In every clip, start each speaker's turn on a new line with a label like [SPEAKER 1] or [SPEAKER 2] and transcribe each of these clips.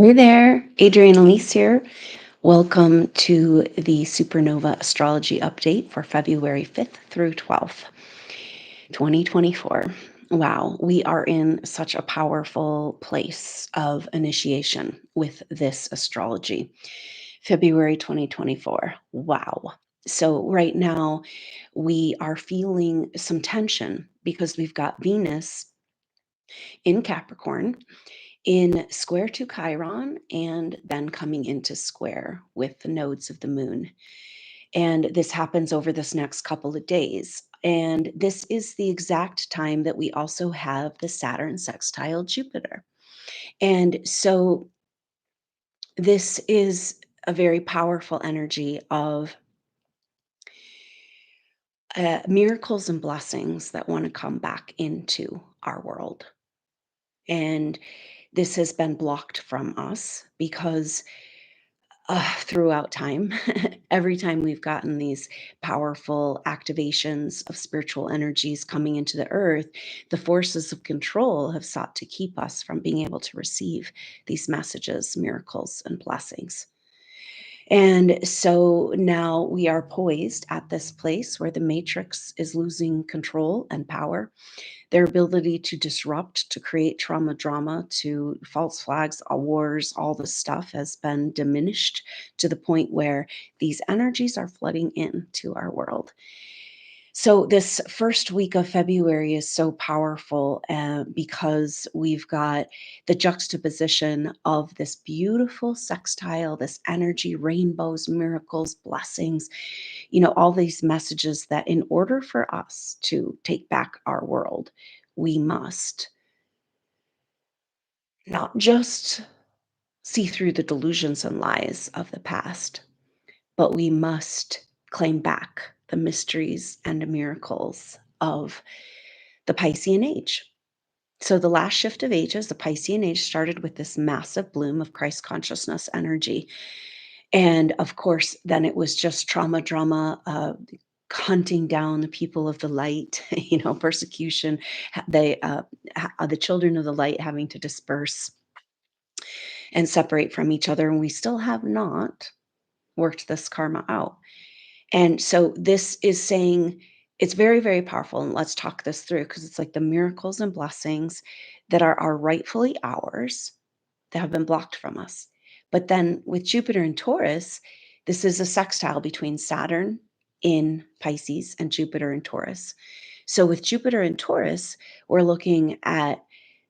[SPEAKER 1] Hey there, Adrienne Elise here. Welcome to the SuperNova Astrology update for February 5th through 12th, 2024. Wow, we are in such a powerful place of initiation with this astrology. February 2024. Wow. So, right now, we are feeling some tension because we've got Venus in Capricorn in square to Chiron and then coming into square with the nodes of the moon. And this happens over this next couple of days. And this is the exact time that we also have the Saturn sextile Jupiter. And so this is a very powerful energy of miracles and blessings that want to come back into our world. And this has been blocked from us because throughout time. Every time we've gotten these powerful activations of spiritual energies coming into the earth, the forces of control have sought to keep us from being able to receive these messages, miracles, and blessings. And so now we are poised at this place where the matrix is losing control and power, their ability to disrupt, to create trauma, drama, to false flags, wars, all this stuff has been diminished to the point where these energies are flooding into our world. So, this first week of February is so powerful because we've got the juxtaposition of this beautiful sextile, this energy, rainbows, miracles, blessings, all these messages that in order for us to take back our world, we must not just see through the delusions and lies of the past, but we must claim back the mysteries and the miracles of the Piscean Age. So, the last shift of ages, the Piscean Age, started with this massive bloom of Christ consciousness energy. And of course, then it was just trauma, drama, hunting down the people of the light, persecution, the children of the light having to disperse and separate from each other. And we still have not worked this karma out. And so this is saying it's very, very powerful. And let's talk this through because it's like the miracles and blessings that are rightfully ours that have been blocked from us. But then with Jupiter and Taurus, this is a sextile between Saturn in Pisces and Jupiter in Taurus. So with Jupiter and Taurus, we're looking at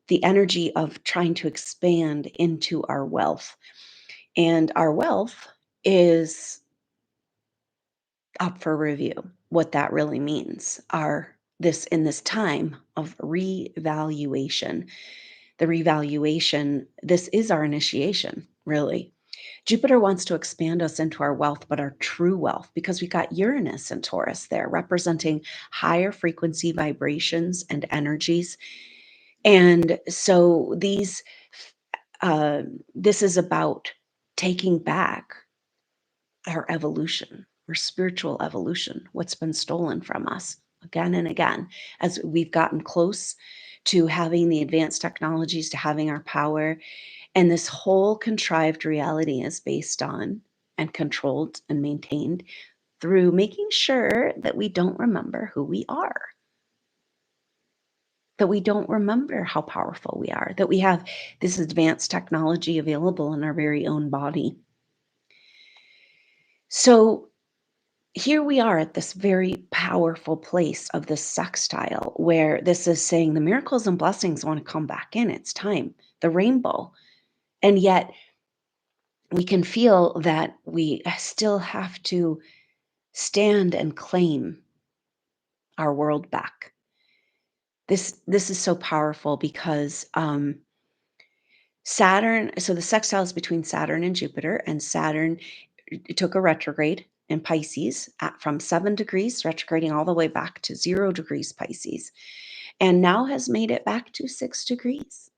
[SPEAKER 1] the energy of trying to expand into our wealth. And our wealth is up for review, what that really means. Are this in this time of revaluation, the revaluation, this is our initiation, really. Jupiter wants to expand us into our wealth, but our true wealth, because we got Uranus and Taurus there representing higher frequency vibrations and energies. And so this is about taking back our evolution, our spiritual evolution, what's been stolen from us again and again as we've gotten close to having the advanced technologies, to having our power. And this whole contrived reality is based on and controlled and maintained through making sure that we don't remember who we are, that we don't remember how powerful we are, that we have this advanced technology available in our very own body. So here we are at this very powerful place of this sextile where this is saying the miracles and blessings want to come back in. It's time, the rainbow. And yet we can feel that we still have to stand and claim our world back. This is so powerful because Saturn, so the sextile is between Saturn and Jupiter, and Saturn took a retrograde in Pisces from 7 degrees, retrograding all the way back to 0 degrees Pisces, and now has made it back to 6 degrees.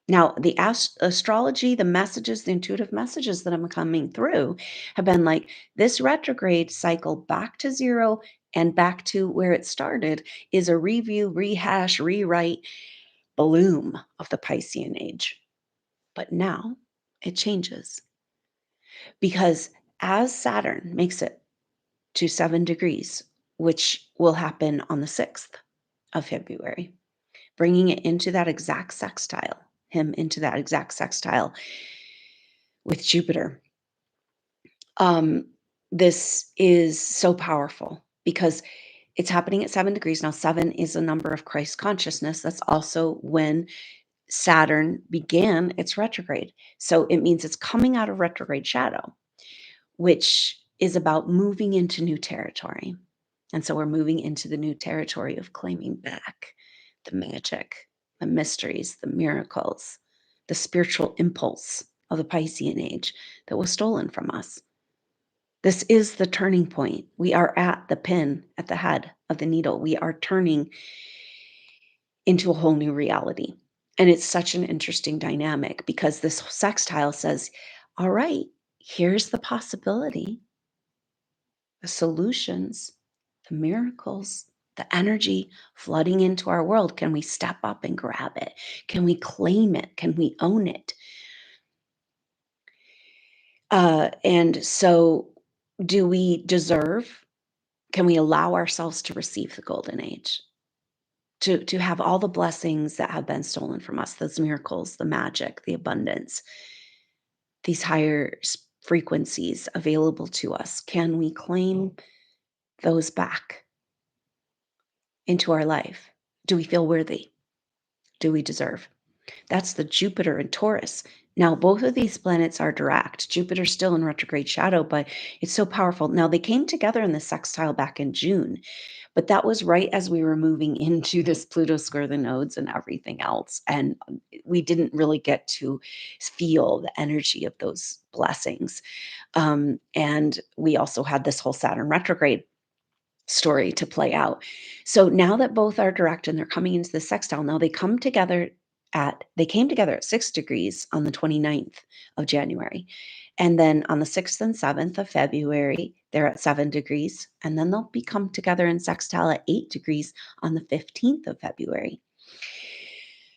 [SPEAKER 1] Now, the astrology, the messages, the intuitive messages that I'm coming through have been like this retrograde cycle back to zero and back to where it started is a review, rehash, rewrite, bloom of the Piscean age. But now It changes because as Saturn makes it to 7 degrees, which will happen on the 6th of February, bringing it into that exact sextile, him into that exact sextile with Jupiter. Um, this is so powerful because it's happening at 7 degrees. Now, 7 is a number of Christ consciousness. That's also when Saturn began its retrograde. So it means it's coming out of retrograde shadow, which is about moving into new territory. And so we're moving into the new territory of claiming back the magic, the mysteries, the miracles, the spiritual impulse of the Piscean Age that was stolen from us. This is the turning point. We are at the pin at the head of the needle. We are turning into a whole new reality. And it's such an interesting dynamic because this sextile says, all right, here's the possibility, the solutions, the miracles, the energy flooding into our world. Can we step up and grab it? Can we claim it? Can we own it? And so, do we deserve? Can we allow ourselves to receive the golden age? To have all the blessings that have been stolen from us, those miracles, the magic, the abundance, these higher frequencies available to us. Can we claim those back into our life? Do we feel worthy? Do we deserve? That's the Jupiter and Taurus. Now, both of these planets are direct. Jupiter's still in retrograde shadow, but it's so powerful. Now, they came together in the sextile back in June, but that was right as we were moving into this Pluto square the nodes and everything else. And we didn't really get to feel the energy of those blessings. And we also had this whole Saturn retrograde story to play out. So now that both are direct and they're coming into the sextile, now they came together at 6 degrees on the 29th of January. And then on the 6th and 7th of February, they're at 7 degrees. And then they'll become together in sextile at 8 degrees on the 15th of February.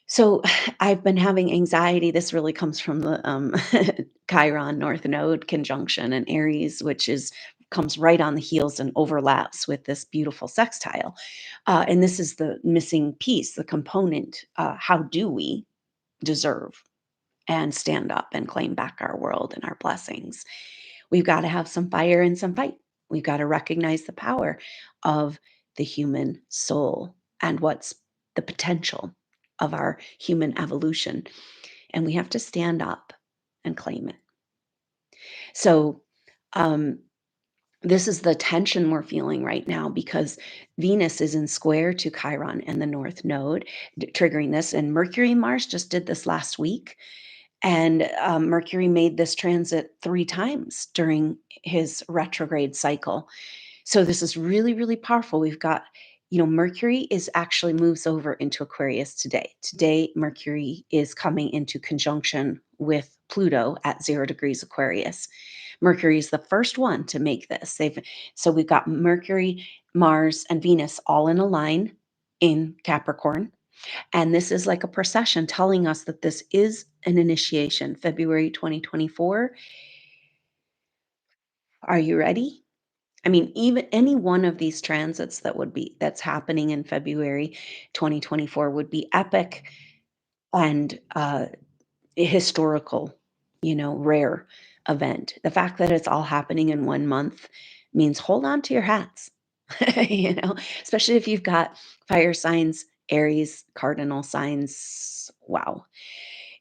[SPEAKER 1] So I've been having anxiety. This really comes from the Chiron North Node conjunction in Aries, which is comes right on the heels and overlaps with this beautiful sextile. And this is the missing piece, the component. How do we deserve and stand up and claim back our world and our blessings? We've got to have some fire and some fight. We've got to recognize the power of the human soul and what's the potential of our human evolution. And we have to stand up and claim it. So, um, this is the tension we're feeling right now because Venus is in square to Chiron and the North Node, triggering this. And Mercury and Mars just did this last week. And Mercury made this transit 3 times during his retrograde cycle. So this is really, really powerful. We've got, Mercury is actually moves over into Aquarius today. Today, Mercury is coming into conjunction with Pluto at 0 degrees Aquarius. Mercury is the first one to make this. So we've got Mercury, Mars, and Venus all in a line in Capricorn. And this is like a procession telling us that this is an initiation. February 2024. Are you ready? I mean, even any one of these transits that's happening in February 2024 would be epic and historical, rare event. The fact that it's all happening in 1 month means hold on to your hats, especially if you've got fire signs, Aries, cardinal signs. Wow.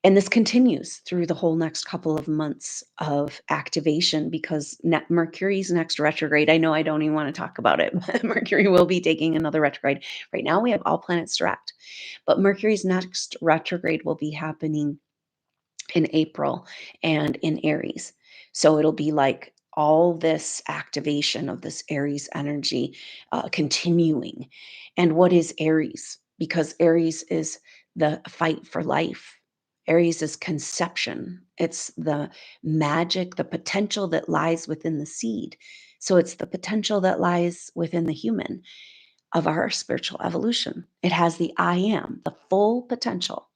[SPEAKER 1] And this continues through the whole next couple of months of activation because Mercury's next retrograde. I know I don't even want to talk about it, but Mercury will be taking another retrograde. Right now, we have all planets direct, but Mercury's next retrograde will be happening in April and in Aries. So it'll be like all this activation of this Aries energy continuing. And what is Aries? Because Aries is the fight for life. Aries is conception. It's the magic, the potential that lies within the seed. So it's the potential that lies within the human of our spiritual evolution. It has the I am, the full potential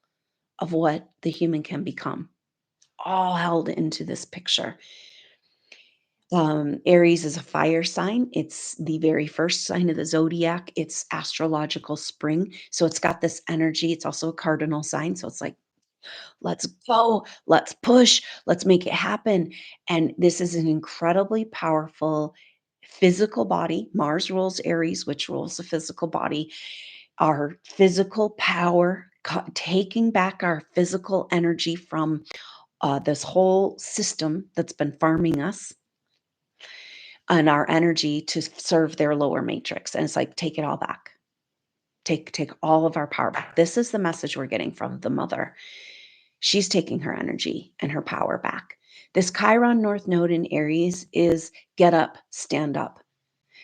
[SPEAKER 1] of what the human can become. all held into this picture. Aries is a fire sign. It's the very first sign of the zodiac. It's astrological spring. So it's got this energy. It's also a cardinal sign. So it's like, let's go, let's push, let's make it happen. And this is an incredibly powerful physical body. Mars rules Aries, which rules the physical body. Our physical power, taking back our physical energy from this whole system that's been farming us and our energy to serve their lower matrix. And it's like, take it all back. Take all of our power back. This is the message we're getting from the mother. She's taking her energy and her power back. This Chiron North Node in Aries is get up, stand up.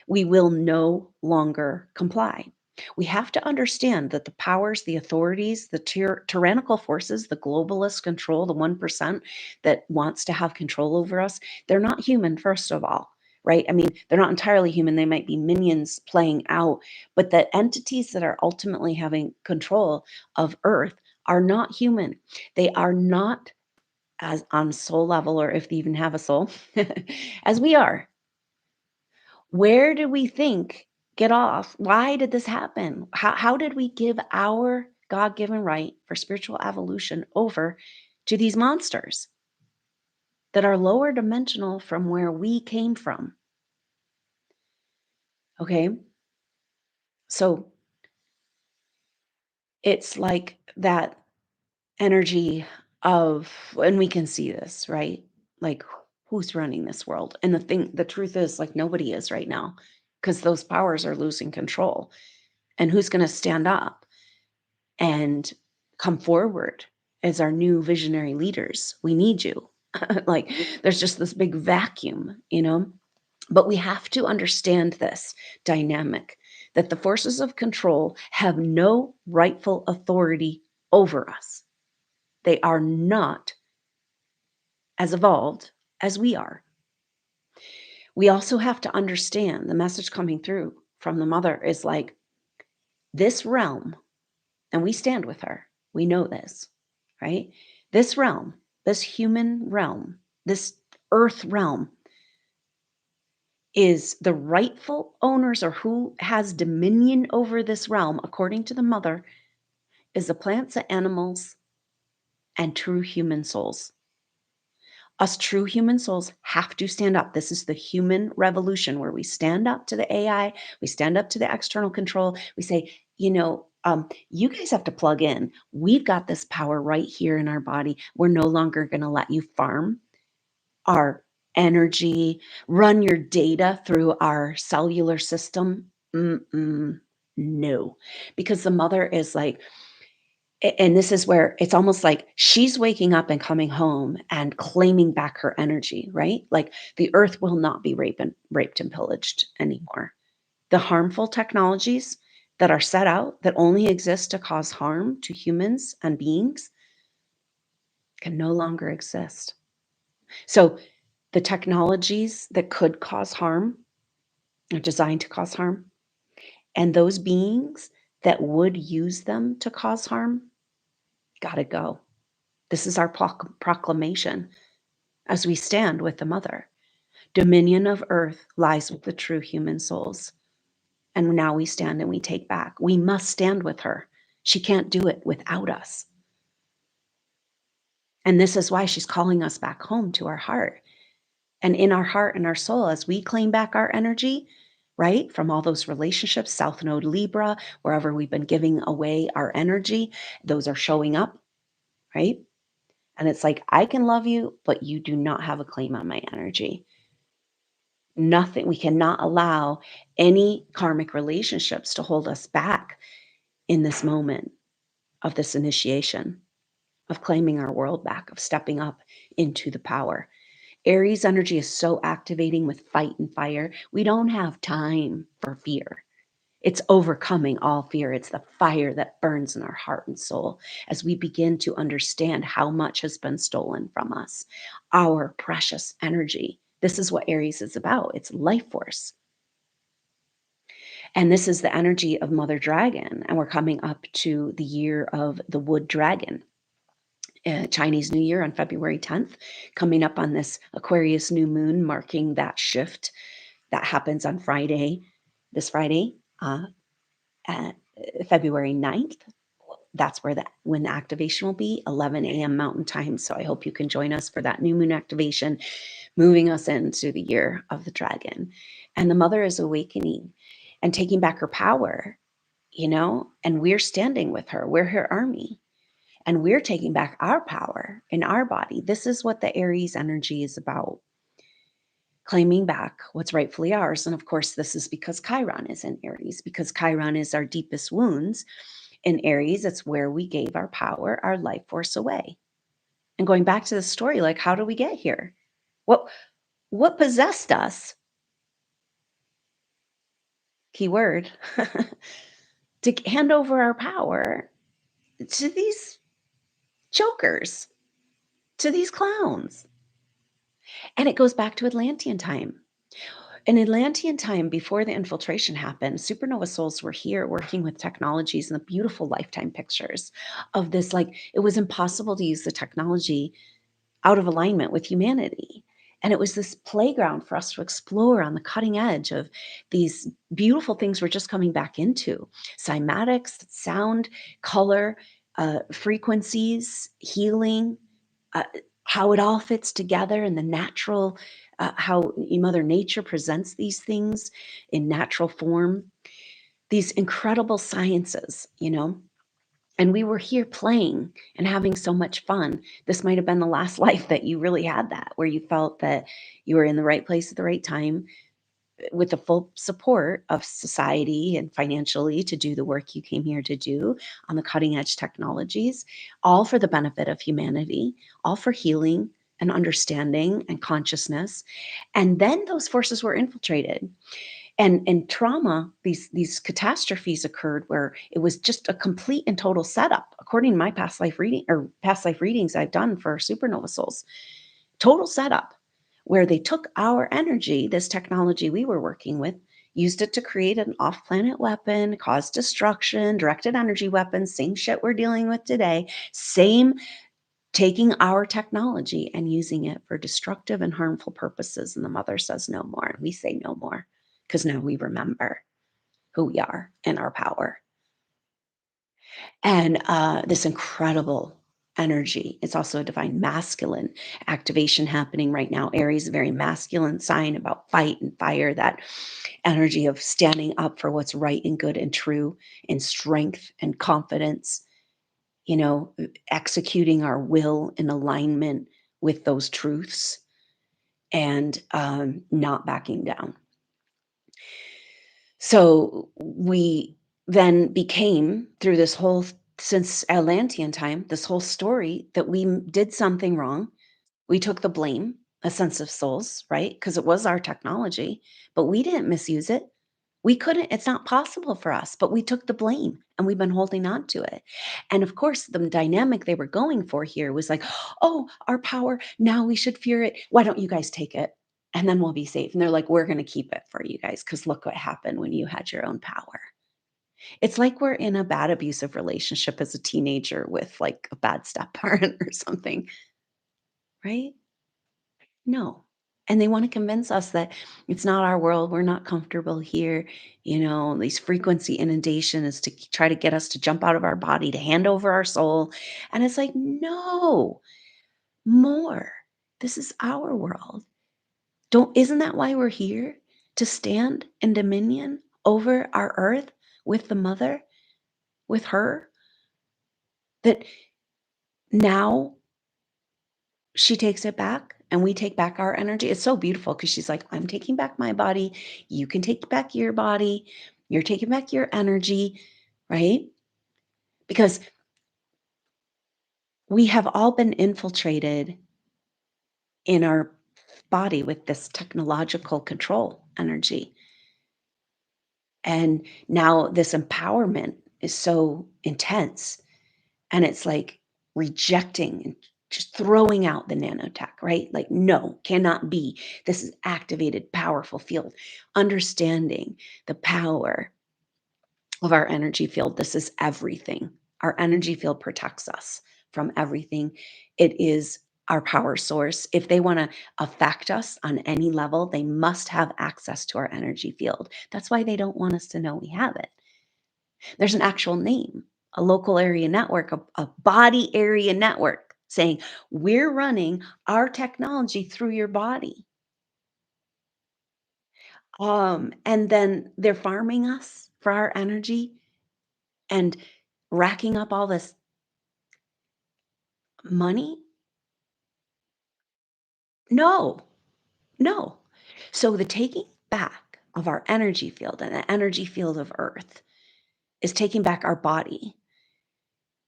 [SPEAKER 1] We will no longer comply. We have to understand that the powers, the authorities, the tyrannical forces, the globalist control, the 1% that wants to have control over us, they're not human, first of all, right? I mean, they're not entirely human. They might be minions playing out, but the entities that are ultimately having control of Earth are not human. They are not as on soul level, or if they even have a soul, as we are. Where did we think get off? Why did this happen? How did we give our God given right for spiritual evolution over to these monsters that are lower dimensional from where we came from? Okay. So it's like that energy of, and we can see this, right? Like, who's running this world? And the truth is, like, nobody is right now, because those powers are losing control. And who's going to stand up and come forward as our new visionary leaders? We need you. Like, there's just this big vacuum, you know? But we have to understand this dynamic, that the forces of control have no rightful authority over us. They are not as evolved as we are. We also have to understand the message coming through from the mother is like, this realm, and we stand with her. We know this, right? This realm, this human realm, this earth realm is the rightful owners, or who has dominion over this realm, according to the mother, is the plants, the animals, and true human souls. Us true human souls have to stand up. This is the human revolution, where we stand up to the AI, we stand up to the external control. We say, you guys have to plug in. We've got this power right here in our body. We're no longer going to let you farm our energy, run your data through our cellular system. No, because the mother is like, and this is where it's almost like she's waking up and coming home and claiming back her energy, right? Like, the earth will not be raped and pillaged anymore. The harmful technologies that are set out, that only exist to cause harm to humans and beings, can no longer exist. So the technologies that could cause harm are designed to cause harm. And those beings that would use them to cause harm, gotta go. This is our proclamation as we stand with the mother. Dominion of earth lies with the true human souls. And now we stand and we take back. We must stand with her. She can't do it without us. And this is why she's calling us back home to our heart. And in our heart and our soul, as we claim back our energy, right, from all those relationships, South Node Libra, wherever we've been giving away our energy, those are showing up, right? And it's like, I can love you, but you do not have a claim on my energy. Nothing, we cannot allow any karmic relationships to hold us back in this moment of this initiation, of claiming our world back, of stepping up into the power. Aries energy is so activating with fight and fire. We don't have time for fear. It's overcoming all fear. It's the fire that burns in our heart and soul as we begin to understand how much has been stolen from us, our precious energy. This is what Aries is about. It's life force. And this is the energy of Mother Dragon. And we're coming up to the year of the wood dragon. Chinese New Year on February 10th, coming up on this Aquarius new moon, marking that shift that happens on Friday, this Friday, at February 9th. That's where that when the activation will be, 11 a.m. Mountain Time. So I hope you can join us for that new moon activation, moving us into the year of the dragon. And the mother is awakening and taking back her power, and we're standing with her. We're her army. And we're taking back our power in our body. This is what the Aries energy is about, claiming back what's rightfully ours. And of course, this is because Chiron is in Aries, because Chiron is our deepest wounds. In Aries, it's where we gave our power, our life force away. And going back to the story, like, how do we get here? What what possessed us? Keyword. To hand over our power to these jokers, to these clowns. And it goes back to Atlantean time. In Atlantean time, before the infiltration happened, supernova souls were here working with technologies and the beautiful lifetime pictures of this. Like, it was impossible to use the technology out of alignment with humanity. And it was this playground for us to explore on the cutting edge of these beautiful things we're just coming back into: cymatics, sound, color, frequencies, healing, uh, how it all fits together in the natural, how Mother Nature presents these things in natural form, these incredible sciences. And we were here playing and having so much fun. This might have been the last life that you really had that, where you felt that you were in the right place at the right time, with the full support of society and financially to do the work you came here to do on the cutting edge technologies, all for the benefit of humanity, all for healing and understanding and consciousness. And then those forces were infiltrated. And trauma, these catastrophes occurred where it was just a complete and total setup, according to my past life reading or past life readings I've done for supernova souls. Total setup where they took our energy, this technology we were working with, used it to create an off-planet weapon, cause destruction, directed energy weapons, same shit we're dealing with today, same, taking our technology and using it for destructive and harmful purposes. And the mother says no more. And we say no more, because now we remember who we are and our power. And this incredible energy. It's also a divine masculine activation happening right now. Aries, a very masculine sign about fight and fire, that energy of standing up for what's right and good and true, and strength and confidence, you know, executing our will in alignment with those truths, and not backing down. So we then became, through this whole, since Atlantean time, this whole story that we did something wrong. We took the blame, a sense of souls, right? Because it was our technology, but we didn't misuse it. We couldn't, it's not possible for us, but we took the blame and we've been holding on to it. And of course, the dynamic they were going for here was like, oh, our power, now we should fear it. Why don't you guys take it? And then we'll be safe. And they're like, we're going to keep it for you guys, because look what happened when you had your own power. It's like we're in a bad abusive relationship as a teenager with like a bad step parent or something, right? No. And they wanna convince us that it's not our world, we're not comfortable here, these frequency inundation is to try to get us to jump out of our body, to hand over our soul, and it's like, "No, more. This is our world." Don't Isn't that why we're here? To stand in dominion over our earth with the mother, with her, that now she takes it back and we take back our energy. It's so beautiful because she's like, I'm taking back my body. You can take back your body. You're taking back your energy, right? Because we have all been infiltrated in our body with this technological control energy. And now this empowerment is so intense. And it's like rejecting and just throwing out the nanotech, right? Like, no, cannot be. This is activated, powerful field. Understanding the power of our energy field. This is everything. Our energy field protects us from everything. It is our power source. If they want to affect us on any level, they must have access to our energy field. That's why they don't want us to know we have it. There's an actual name, a local area network, a body area network saying, we're running our technology through your body. And then they're farming us for our energy and racking up all this money. No, no. So the taking back of our energy field and the energy field of Earth is taking back our body.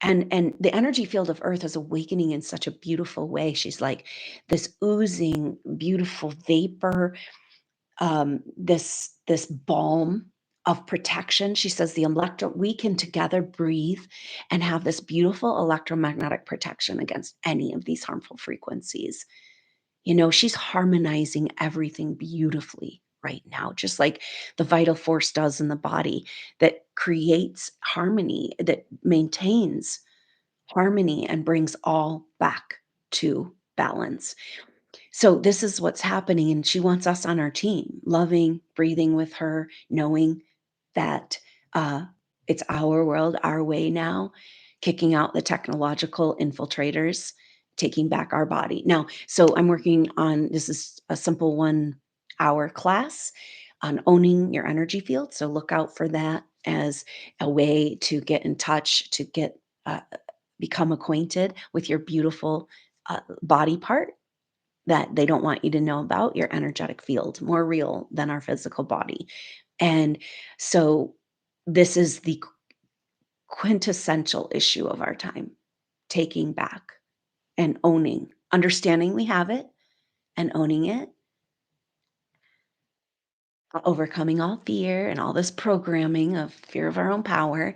[SPEAKER 1] And the energy field of Earth is awakening in such a beautiful way. She's like this oozing, beautiful vapor, this balm of protection. She says we can together breathe and have this beautiful electromagnetic protection against any of these harmful frequencies. She's harmonizing everything beautifully right now, just like the vital force does in the body that creates harmony, that maintains harmony and brings all back to balance. So this is what's happening, and she wants us on our team, loving, breathing with her, knowing that uh, it's our world, our way now, kicking out the technological infiltrators, taking back our body. Now, so I'm working on this is a simple 1 hour class on owning your energy field. So look out for that as a way to get in touch, to get become acquainted with your beautiful body part that they don't want you to know about, your energetic field, more real than our physical body. And so this is the quintessential issue of our time, taking back and owning, understanding we have it and owning it, overcoming all fear and all this programming of fear of our own power,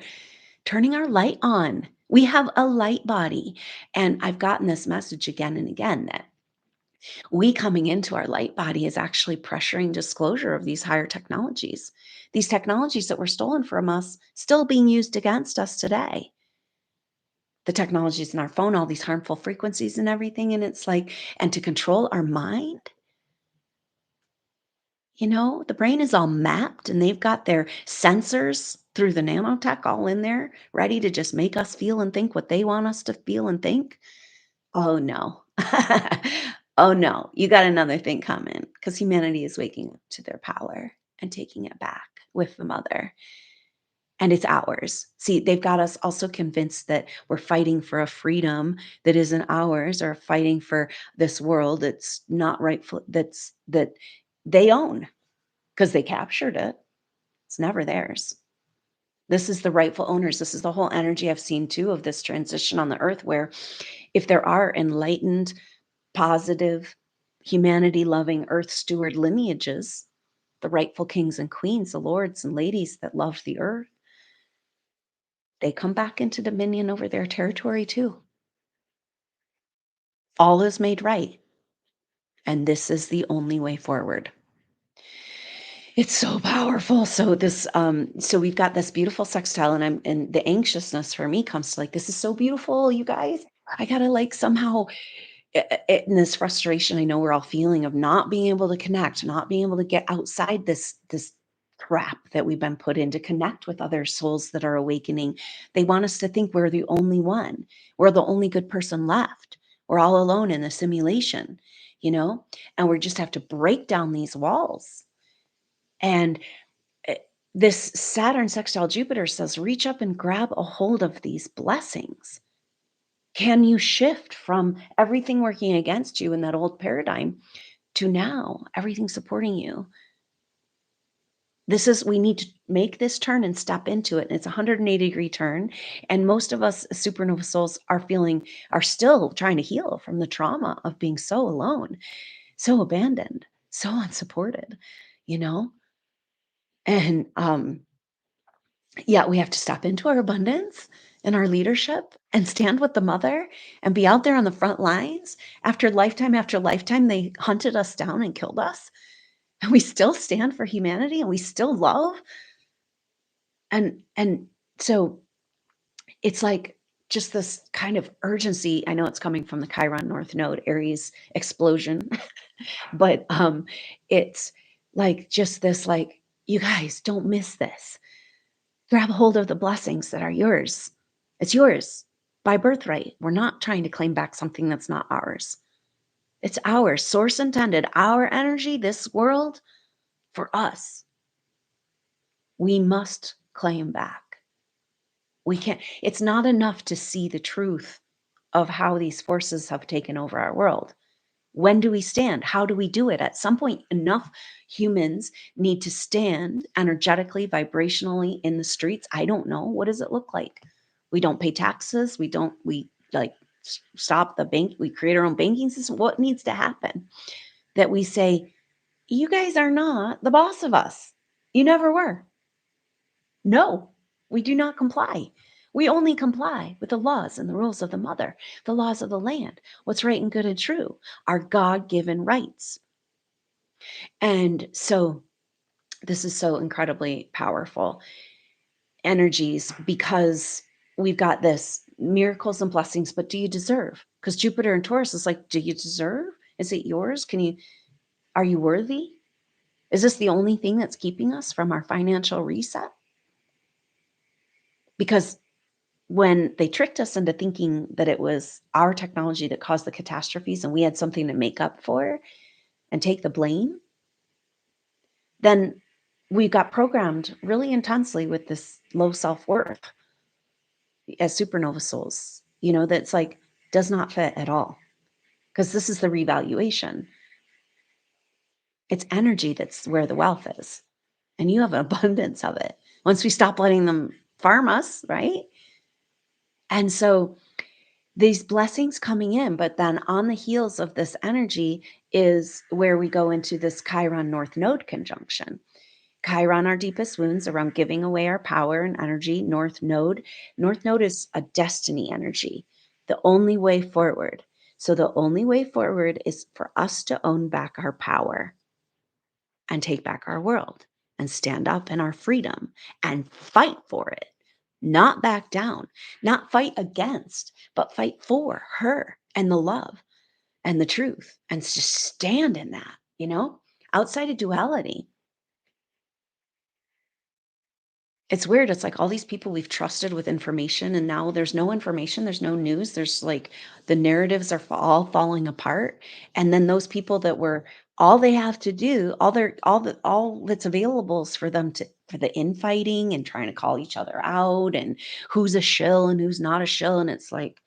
[SPEAKER 1] turning our light on. We have a light body. And I've gotten this message again and again that we coming into our light body is actually pressuring disclosure of these higher technologies. These technologies that were stolen from us still being used against us today. The technologies in our phone, all these harmful frequencies and everything. And it's like, and to control our mind, the brain is all mapped and they've got their sensors through the nanotech all in there, ready to just make us feel and think what they want us to feel and think. Oh no. Oh no, you got another thing coming because humanity is waking up to their power and taking it back with the mother. And it's ours. See, they've got us also convinced that we're fighting for a freedom that isn't ours or fighting for this world that's not rightful, that they own because they captured it. It's never theirs. This is the rightful owners. This is the whole energy I've seen too of this transition on the earth, where if there are enlightened, positive, humanity loving earth steward lineages, the rightful kings and queens, the lords and ladies that love the earth, they come back into dominion over their territory too. All is made right. And this is the only way forward. It's so powerful. So we've got this beautiful sextile, and the anxiousness for me comes to like, this is so beautiful, you guys. I gotta like somehow in this frustration I know we're all feeling of not being able to connect, not being able to get outside this trap that we've been put in to connect with other souls that are awakening. They want us to think we're the only one. We're the only good person left. We're all alone in the simulation, and we just have to break down these walls. And eh, this Saturn sextile Jupiter says, reach up and grab a hold of these blessings. Can you shift from everything working against you in that old paradigm to now everything supporting you? We need to make this turn and step into it. And it's a 180-degree turn. And most of us SuperNova Souls are still trying to heal from the trauma of being so alone, so abandoned, so unsupported, you know? And yeah, we have to step into our abundance and our leadership and stand with the mother and be out there on the front lines. After lifetime, they hunted us down and killed us. And we still stand for humanity and we still love. And so it's like just this kind of urgency. I know it's coming from the Chiron North Node, Aries explosion, but it's like just this, like, you guys don't miss this. Grab hold of the blessings that are yours. It's yours by birthright. We're not trying to claim back something that's not ours. It's ours. Source intended our energy, this world, for us. We must claim back. We can't, it's not enough to see the truth of how these forces have taken over our world. When do we stand? How do we do it? At some point, enough humans need to stand energetically, vibrationally in the streets. I don't know. What does it look like? We don't pay taxes. We like stop the bank. We create our own banking system. What needs to happen? That we say, you guys are not the boss of us. You never were. No, we do not comply. We only comply with the laws and the rules of the mother, the laws of the land, what's right and good and true, our God given rights. And so this is so incredibly powerful energies because we've got this miracles and blessings, but do you deserve? Because Jupiter and Taurus is like, do you deserve? Is it yours? Are you worthy? Is this the only thing that's keeping us from our financial reset? Because when they tricked us into thinking that it was our technology that caused the catastrophes and we had something to make up for and take the blame, then we got programmed really intensely with this low self-worth as supernova souls, that's like does not fit at all because this is the revaluation. It's energy that's where the wealth is, and you have an abundance of it once we stop letting them farm us, right? And so these blessings coming in, but then on the heels of this energy is where we go into this Chiron North Node conjunction. Chiron, our deepest wounds around giving away our power and energy. North Node. North Node is a destiny energy, the only way forward. So the only way forward is for us to own back our power and take back our world and stand up in our freedom and fight for it, not back down, not fight against, but fight for her and the love and the truth and just stand in that, outside of duality. It's weird. It's like all these people we've trusted with information, and now there's no information, there's no news. There's like the narratives are all falling apart. And then those people that were all they have to do, all that's available is for them to for the infighting and trying to call each other out and who's a shill and who's not a shill. And it's like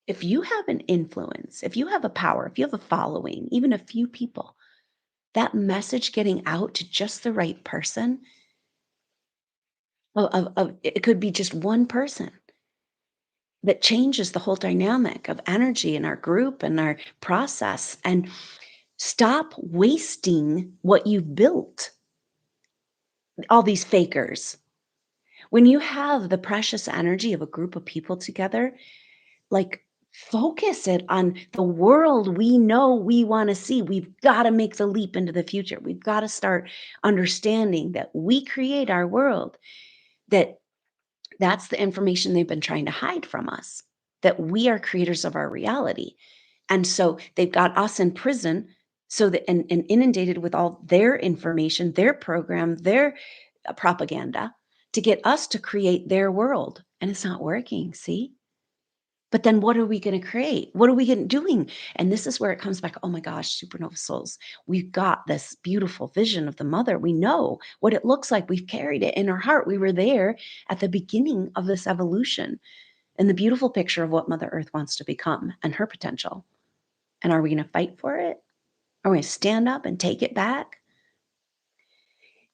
[SPEAKER 1] if you have an influence, if you have a power, if you have a following, even a few people, that message getting out to just the right person it could be just one person that changes the whole dynamic of energy in our group and our process, and stop wasting what you've built, all these fakers. When you have the precious energy of a group of people together, like focus it on the world we know we want to see. We've got to make the leap into the future. We've got to start understanding that we create our world, that that's the information they've been trying to hide from us, that we are creators of our reality. And so they've got us in prison so that and inundated with all their information, their program, their propaganda to get us to create their world. And it's not working, see? But then what are we going to create? What are we doing? And this is where it comes back. Oh my gosh, supernova souls. We've got this beautiful vision of the mother. We know what it looks like. We've carried it in our heart. We were there at the beginning of this evolution and the beautiful picture of what Mother Earth wants to become and her potential. And are we going to fight for it? Are we going to stand up and take it back?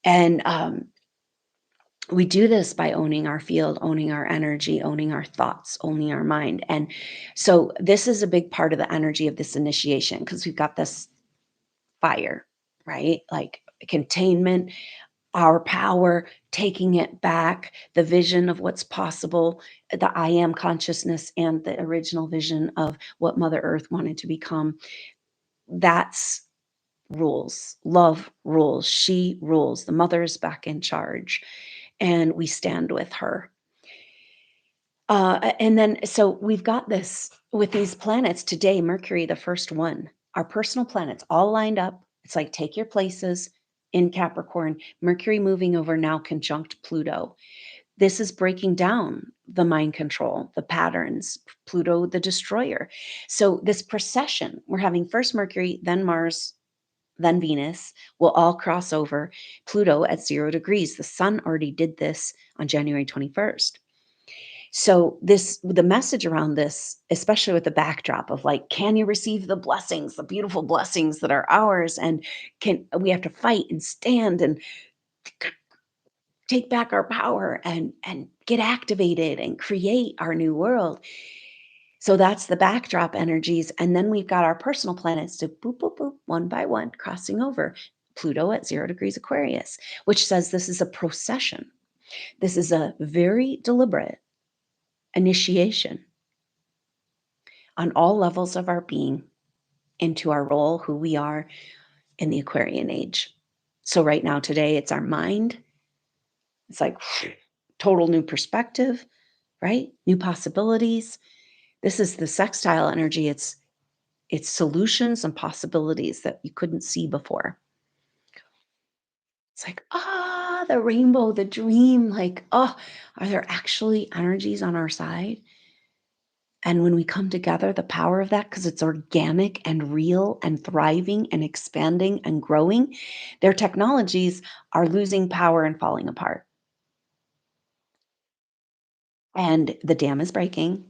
[SPEAKER 1] And we do this by owning our field, owning our energy, owning our thoughts, owning our mind. And so this is a big part of the energy of this initiation because we've got this fire, right? Like containment, our power, taking it back, the vision of what's possible, the I am consciousness, and the original vision of what Mother Earth wanted to become. That's rules. Love rules. She rules. The mother is back in charge, and we stand with her. And then, so we've got this with these planets today, Mercury, the first one, our personal planets all lined up. It's like take your places in Capricorn, Mercury moving over now conjunct Pluto. This is breaking down the mind control, the patterns, Pluto, the destroyer. So, this procession, we're having first Mercury, then Mars, then Venus will all cross over Pluto at 0 degrees. The sun already did this on January 21st. So the message around this, especially with the backdrop of like, can you receive the blessings, the beautiful blessings that are ours? And can we have to fight and stand and take back our power and get activated and create our new world. So that's the backdrop energies. And then we've got our personal planets to boop, boop, boop, one by one, crossing over. Pluto at 0 degrees Aquarius, which says this is a procession. This is a very deliberate initiation on all levels of our being into our role, who we are in the Aquarian age. So right now, today, it's our mind. It's like total new perspective, right? New possibilities. This is the sextile energy. It's solutions and possibilities that you couldn't see before. It's like, the rainbow, the dream, like, are there actually energies on our side? And when we come together, the power of that, because it's organic and real and thriving and expanding and growing, their technologies are losing power and falling apart. And the dam is breaking,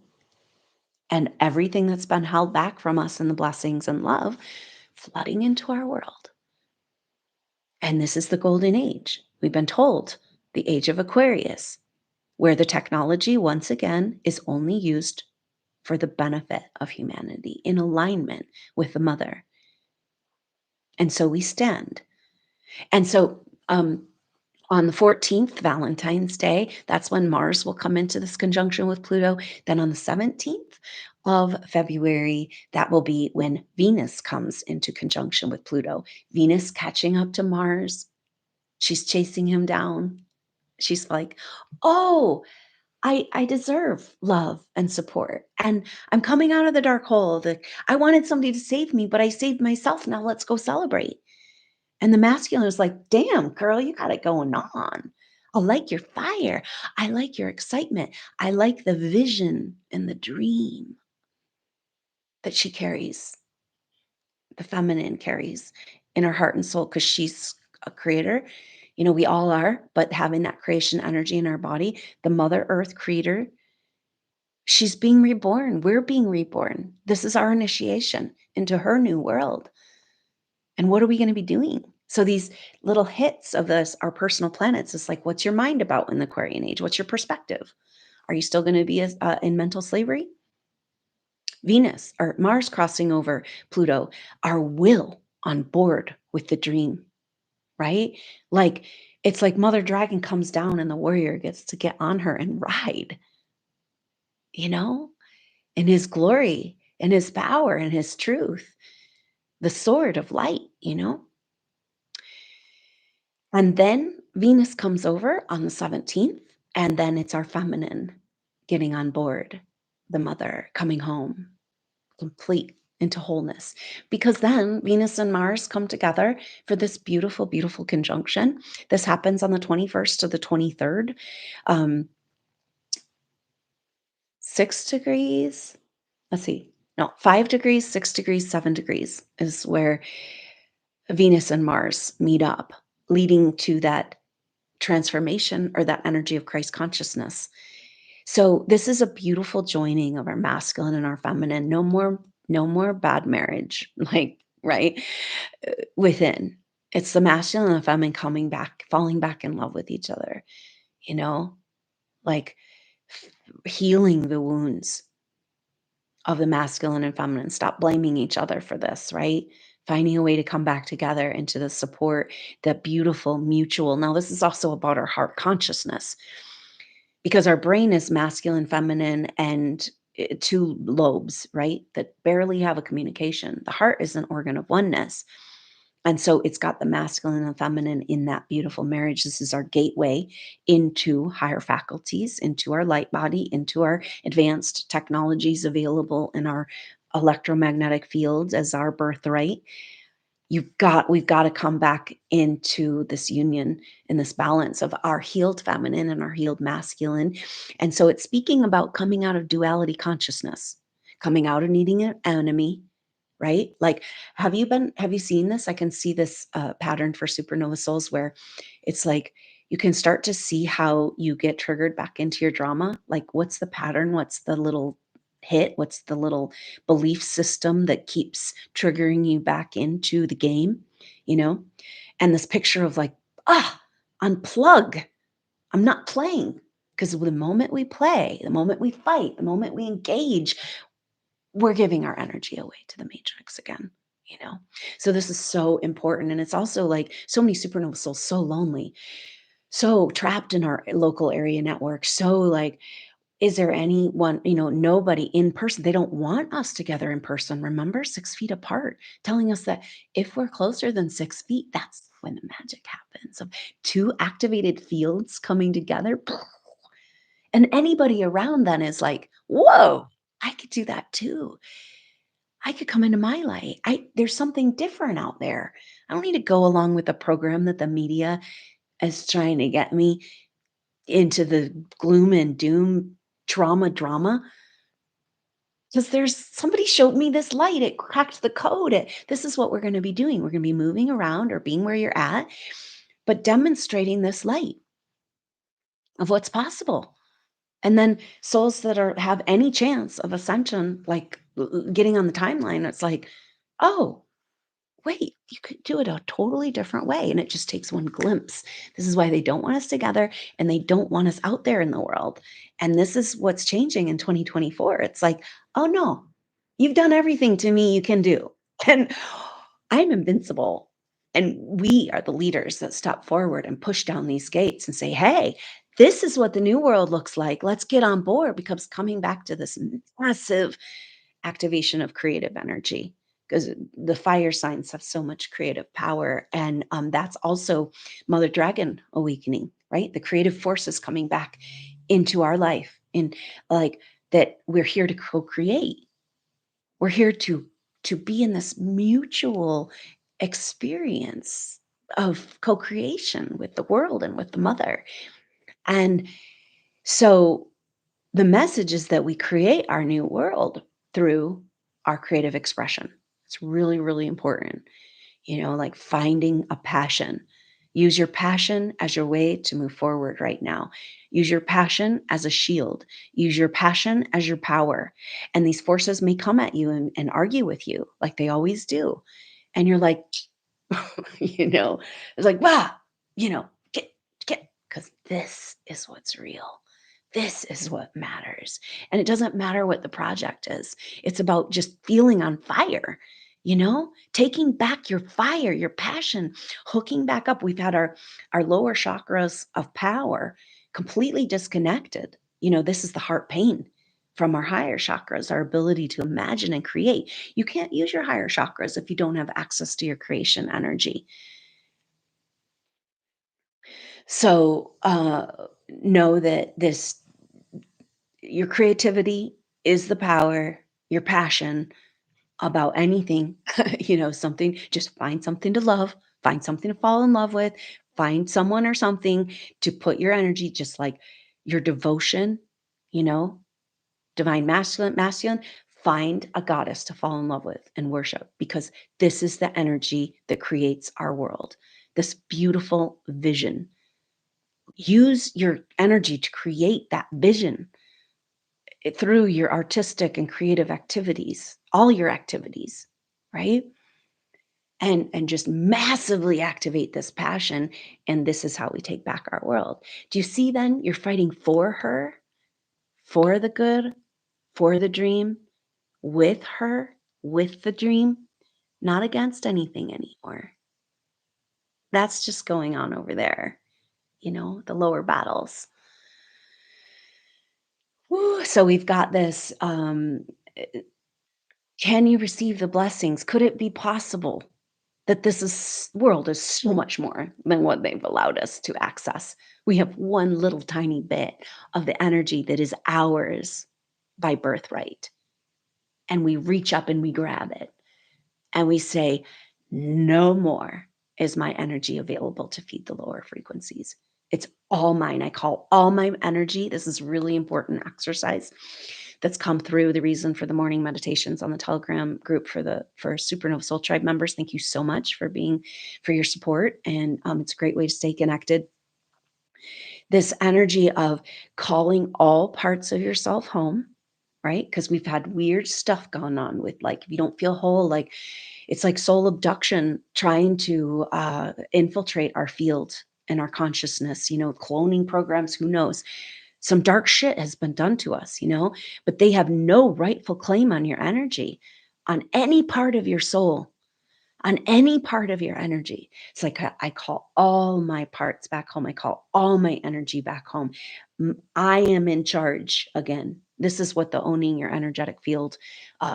[SPEAKER 1] and everything that's been held back from us and the blessings and love flooding into our world. And this is the golden age. We've been told the age of Aquarius, where the technology, once again, is only used for the benefit of humanity in alignment with the mother. And so we stand. And so on the 14th, Valentine's Day, that's when Mars will come into this conjunction with Pluto. Then on the 17th of February, that will be when Venus comes into conjunction with Pluto. Venus catching up to Mars. She's chasing him down. She's like, oh, I deserve love and support. And I'm coming out of the dark hole. I wanted somebody to save me, but I saved myself. Now let's go celebrate. And the masculine is like, damn, girl, you got it going on. I like your fire. I like your excitement. I like the vision and the dream that she carries, the feminine carries in her heart and soul, because she's a creator. You know, we all are, but having that creation energy in our body, the Mother Earth creator, she's being reborn. We're being reborn. This is our initiation into her new world. And what are we going to be doing? So these little hits of this, our personal planets, is like, what's your mind about in the Aquarian age? What's your perspective? Are you still going to be in mental slavery? Venus or Mars crossing over Pluto, our will on board with the dream, right? Like, it's like Mother Dragon comes down and the warrior gets to get on her and ride, you know, in his glory, in his power, in his truth, the sword of light, you know? And then Venus comes over on the 17th, and then it's our feminine getting on board, the mother coming home, complete into wholeness. Because then Venus and Mars come together for this beautiful, beautiful conjunction. This happens on the 21st to the 23rd. 6 degrees, let's see, no, 5 degrees, 6 degrees, 7 degrees is where Venus and Mars meet up, leading to that transformation or that energy of Christ consciousness. So this is a beautiful joining of our masculine and our feminine. No more bad marriage, like, right? Within. It's the masculine and the feminine coming back, falling back in love with each other, you know, like healing the wounds of the masculine and feminine. Stop blaming each other for this, right? Finding a way to come back together into the support, the beautiful mutual. Now, this is also about our heart consciousness, because our brain is masculine, feminine, and two lobes, right? That barely have a communication. The heart is an organ of oneness. And so it's got the masculine and feminine in that beautiful marriage. This is our gateway into higher faculties, into our light body, into our advanced technologies available in our electromagnetic fields as our birthright. We've got to come back into this union and this balance of our healed feminine and our healed masculine. And so it's speaking about coming out of duality consciousness, coming out of needing an enemy, right? Like, have you seen this? I can see this pattern for supernova souls where it's like you can start to see how you get triggered back into your drama. Like, what's the pattern? What's the little hit? What's the little belief system that keeps triggering you back into the game? You know? And this picture of like, ah, unplug. I'm not playing. Because the moment we play, the moment we fight, the moment we engage, we're giving our energy away to the matrix again, you know? So this is so important. And it's also like so many supernova souls so lonely, so trapped in our local area network. So like, is there anyone, nobody in person? They don't want us together in person. Remember, 6 feet apart, telling us that if we're closer than 6 feet, that's when the magic happens of two activated fields coming together. And anybody around then is like, whoa, I could do that too. I could come into my light. There's something different out there. I don't need to go along with the program that the media is trying to get me into the gloom and doom trauma drama. Because there's somebody showed me this light. It cracked the code. This is what we're going to be doing. We're going to be moving around or being where you're at, but demonstrating this light of what's possible. And then souls that have any chance of ascension, like getting on the timeline, it's like, oh, wait, you could do it a totally different way. And it just takes one glimpse. This is why they don't want us together and they don't want us out there in the world. And this is what's changing in 2024. It's like, oh no, you've done everything to me you can do. And I'm invincible. And we are the leaders that step forward and push down these gates and say, hey, this is what the new world looks like. Let's get on board because coming back to this massive activation of creative energy because the fire signs have so much creative power. And that's also Mother Dragon awakening, right? The creative forces coming back into our life and like that we're here to co-create. We're here to be in this mutual experience of co-creation with the world and with the mother. And so the message is that we create our new world through our creative expression. It's really, really important, like finding a passion. Use your passion as your way to move forward right now. Use your passion as a shield. Use your passion as your power. And these forces may come at you and argue with you like they always do. And you're like, it's like, wow, get, because this is what's real. This is what matters. And it doesn't matter what the project is. It's about just feeling on fire, taking back your fire, your passion, hooking back up. We've had our lower chakras of power completely disconnected. This is the heart pain from our higher chakras, our ability to imagine and create. You can't use your higher chakras if you don't have access to your creation energy. So know that your creativity is the power, your passion about anything, something, just find something to love, find something to fall in love with, find someone or something to put your energy, just like your devotion, you know, divine masculine, find a goddess to fall in love with and worship because this is the energy that creates our world. This beautiful vision. Use your energy to create that vision through your artistic and creative activities, all your activities, right? And just massively activate this passion, and this is how we take back our world. Do you see then you're fighting for her, for the good, for the dream, with her, with the dream, not against anything anymore. That's just going on over there, the lower battles. Woo, so we've got this can you receive the blessings? Could it be possible? that this world is so much more than what they've allowed us to access. We have one little tiny bit of the energy that is ours by birthright, and we reach up and we grab it and we say, "No more is my energy available to feed the lower frequencies. It's all mine." I call all my energy, this is really important exercise that's come through the reason for the morning meditations on the Telegram group for SuperNova Soul Tribe members. Thank you so much for your support, and it's a great way to stay connected. This energy of calling all parts of yourself home, right? Because we've had weird stuff going on with, like, if you don't feel whole, like it's like soul abduction trying to infiltrate our field and our consciousness, cloning programs, who knows? Some dark shit has been done to us, but they have no rightful claim on your energy, on any part of your soul, on any part of your energy. It's like I call all my parts back home. I call all my energy back home. I am in charge again. This is what the Owning Your Energetic Field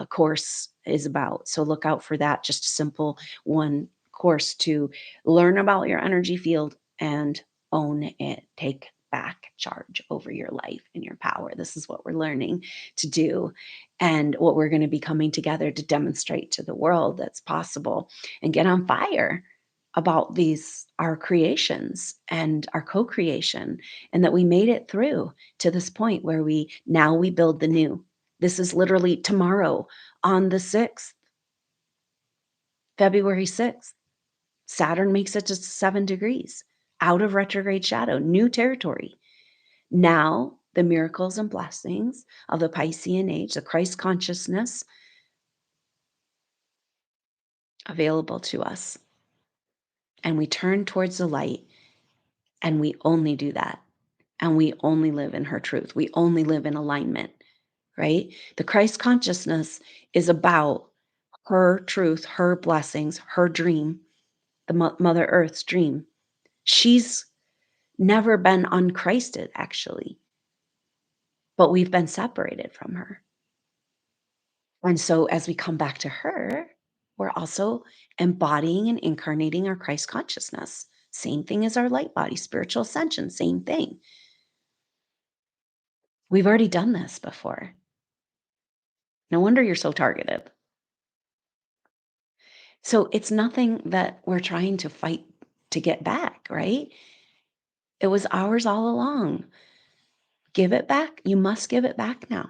[SPEAKER 1] course is about. So look out for that. Just a simple one course to learn about your energy field and own it. Take back charge over your life and your power. This is what we're learning to do, and what we're going to be coming together to demonstrate to the world that's possible, and get on fire about these our creations and our co-creation, and that we made it through to this point where we build the new. This is literally tomorrow, on the 6th, February 6th. Saturn makes it to 7 degrees out of retrograde shadow, new territory. Now the miracles and blessings of the Piscean age, the Christ consciousness, available to us, and we turn towards the light, and we only do that, and we only live in her truth. We only live in alignment, right? The Christ consciousness is about her truth, her blessings, her dream, the Mother Earth's dream. She's never been unchristed, actually, but we've been separated from her. And so as we come back to her, we're also embodying and incarnating our Christ consciousness. Same thing as our light body, spiritual ascension, same thing. We've already done this before. No wonder you're so targeted. So it's nothing that we're trying to fight to get back, right? It was ours all along. Give it back. You must give it back now.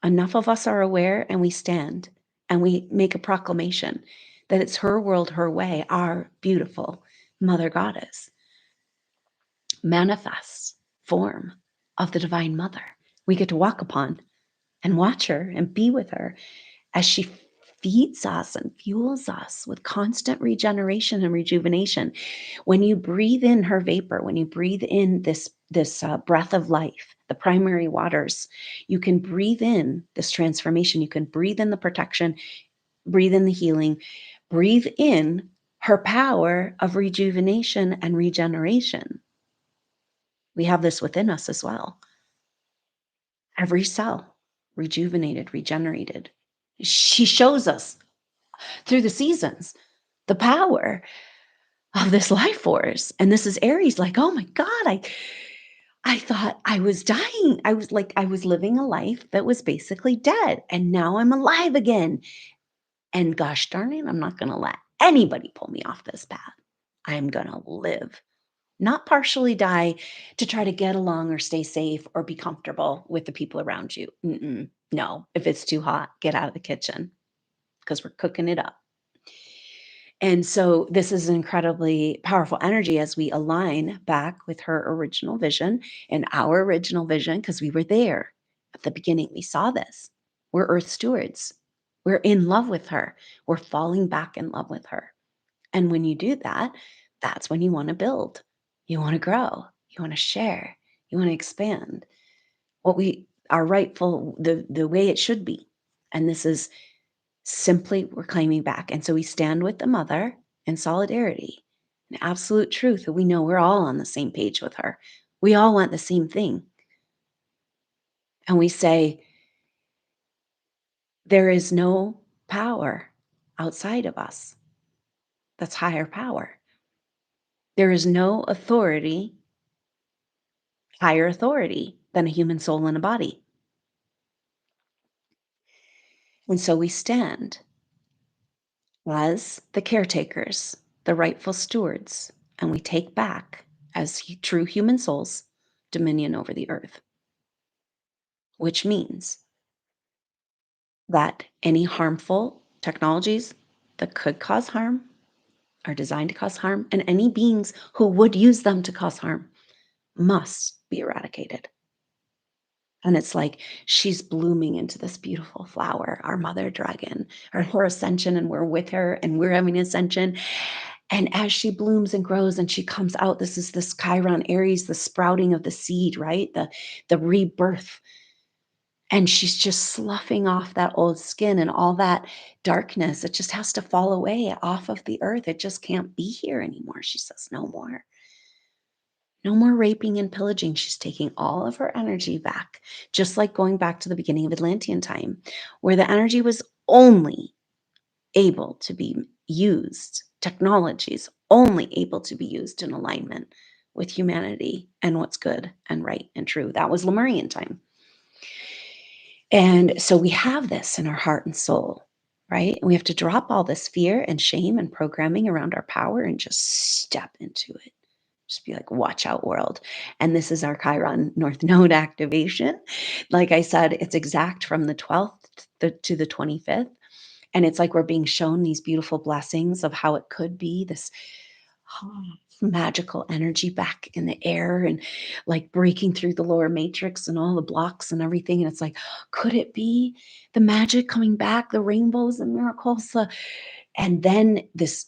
[SPEAKER 1] Enough of us are aware, and we stand and we make a proclamation that it's her world, her way, our beautiful Mother Goddess, manifests form of the Divine Mother. We get to walk upon and watch her and be with her as she feeds us and fuels us with constant regeneration and rejuvenation. When you breathe in her vapor, when you breathe in this breath of life, the primary waters, you can breathe in this transformation. You can breathe in the protection, breathe in the healing, breathe in her power of rejuvenation and regeneration. We have this within us as well. Every cell rejuvenated, regenerated. She shows us through the seasons the power of this life force. And this is Aries, like, oh my God, I thought I was dying. I was living a life that was basically dead. And now I'm alive again. And gosh darn it, I'm not gonna let anybody pull me off this path. I'm gonna live. Not partially die to try to get along or stay safe or be comfortable with the people around you. Mm-mm. No, if it's too hot, get out of the kitchen because we're cooking it up. And so this is an incredibly powerful energy as we align back with her original vision and our original vision, because we were there at the beginning. We saw this. We're Earth stewards. We're in love with her. We're falling back in love with her. And when you do that, that's when you want to build. You want to grow. You want to share. You want to expand what we are rightful, the way it should be. And this is simply we're claiming back. And so we stand with the mother in solidarity, an absolute truth that we know we're all on the same page with her. We all want the same thing. And we say, there is no power outside of us. That's higher power. There is no authority, higher authority than a human soul in a body. And so we stand as the caretakers, the rightful stewards, and we take back, as true human souls, dominion over the earth, which means that any harmful technologies that could cause harm are designed to cause harm, and any beings who would use them to cause harm must be eradicated. And it's like she's blooming into this beautiful flower, our mother dragon, her ascension, and we're with her and we're having ascension. And as she blooms and grows and she comes out, this is this Chiron Aries, the sprouting of the seed, right? The rebirth. And she's just sloughing off that old skin and all that darkness. It just has to fall away off of the earth. It just can't be here anymore. She says, no more. No more raping and pillaging. She's taking all of her energy back, just like going back to the beginning of Atlantean time, where the energy was only able to be used, technologies only able to be used in alignment with humanity and what's good and right and true. That was Lemurian time. And so we have this in our heart and soul, right? And we have to drop all this fear and shame and programming around our power and just step into it. Just be like, watch out, world. And this is our Chiron North Node activation. Like I said, it's exact from the 12th to the 25th. And it's like we're being shown these beautiful blessings of how it could be this magical energy back in the air and like breaking through the lower matrix and all the blocks and everything. And it's like, could it be the magic coming back, the rainbows and miracles? And then this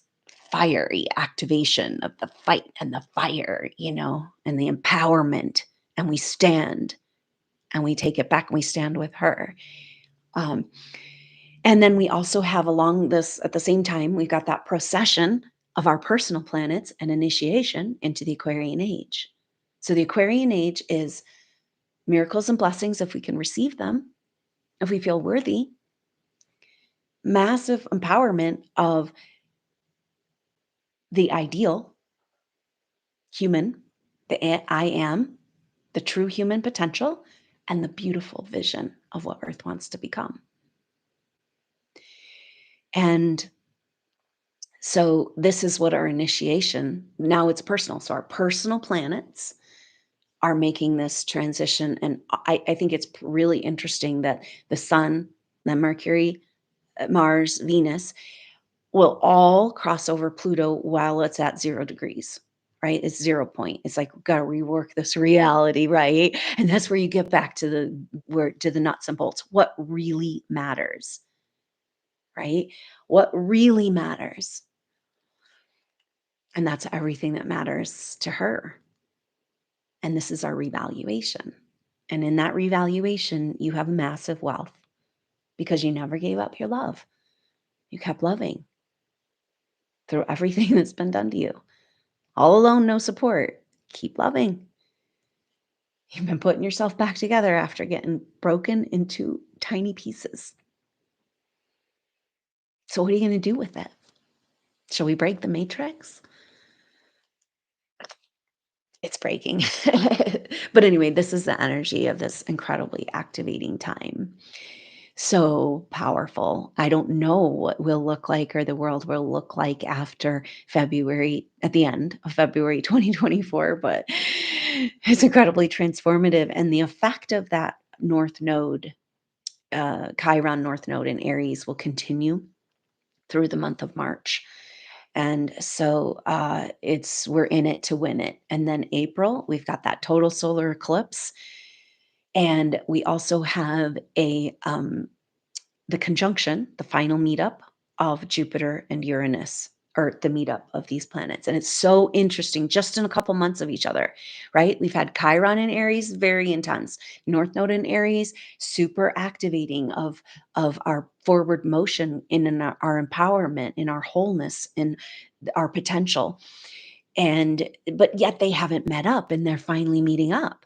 [SPEAKER 1] fiery activation of the fight and the fire, and the empowerment. And we stand and we take it back and we stand with her. Um, and then we also have along this at the same time, we've got that procession of our personal planets and initiation into the Aquarian Age. So the Aquarian Age is miracles and blessings if we can receive them, if we feel worthy, massive empowerment of the ideal human, I am, the true human potential, and the beautiful vision of what Earth wants to become. And so this is what our initiation, now it's personal. So our personal planets are making this transition. And I think it's really interesting that the sun, the Mercury, Mars, Venus will all cross over Pluto while it's at 0 degrees, right? It's 0 point. It's like, got to rework this reality, right? And that's where you get back to the nuts and bolts. What really matters, right? What really matters. And that's everything that matters to her. And this is our revaluation. And in that revaluation, you have massive wealth because you never gave up your love. You kept loving through everything that's been done to you. All alone, no support. Keep loving. You've been putting yourself back together after getting broken into tiny pieces. So, what are you going to do with it? Shall we break the matrix? It's breaking. But anyway, this is the energy of this incredibly activating time. So powerful. I don't know what will look like or the world will look like after February, at the end of February 2024, but it's incredibly transformative. And the effect of that North Node, Chiron North Node in Aries will continue through the month of March. And so we're in it to win it. And then April, we've got that total solar eclipse. And we also have the conjunction, the final meetup of Jupiter and Uranus, or the meetup of these planets. And it's so interesting, just in a couple months of each other, right? We've had Chiron in Aries, very intense. North Node in Aries, super activating of our forward motion in our empowerment, in our wholeness, in our potential. But yet they haven't met up and they're finally meeting up.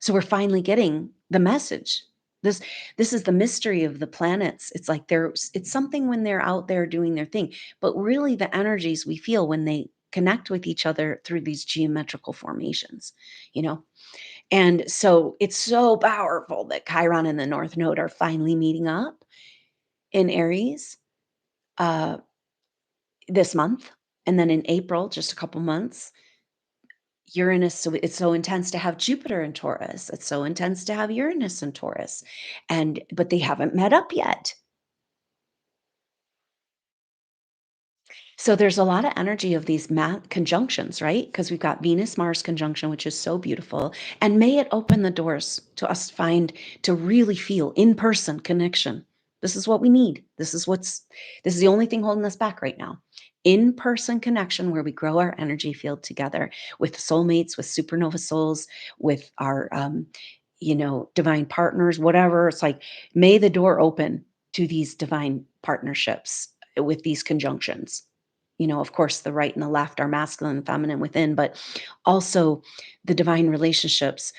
[SPEAKER 1] So we're finally getting the message. This this is the mystery of the planets. It's like it's something when they're out there doing their thing, but really the energies we feel when they connect with each other through these geometrical formations, you know? And so it's so powerful that Chiron and the North Node are finally meeting up in Aries uh, this month. And then in April, just a couple months, Uranus. So it's so intense to have Jupiter in Taurus. It's so intense to have Uranus in Taurus. But they haven't met up yet. So there's a lot of energy of these conjunctions, right? Because we've got Venus Mars conjunction, which is so beautiful. And may it open the doors to us to really feel in person connection. This is what we need. This is the only thing holding us back right now. In person connection where we grow our energy field together with soulmates, with supernova souls, with our, divine partners, whatever. It's like, may the door open to these divine partnerships with these conjunctions. Of course, the right and the left are masculine and feminine within, but also the divine relationships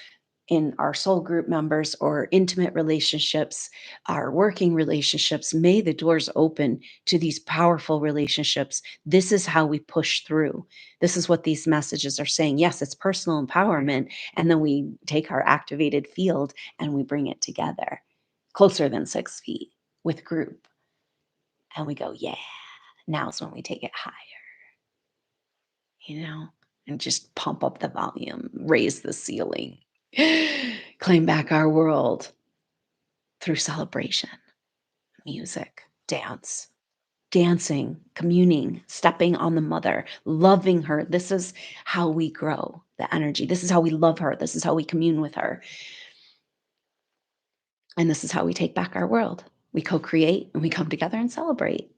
[SPEAKER 1] in our soul group members or intimate relationships, our working relationships. May the doors open to these powerful relationships. This is how we push through. This is what these messages are saying. Yes, it's personal empowerment. And then we take our activated field and we bring it together closer than 6 feet with group. And we go, yeah, now's when we take it higher, you know, and just pump up the volume, raise the ceiling, claim back our world through celebration, music, dance, dancing, communing, stepping on the mother, loving her. This is how we grow the energy. This is how we love her. This is how we commune with her. And this is how we take back our world. We co create and we come together and celebrate.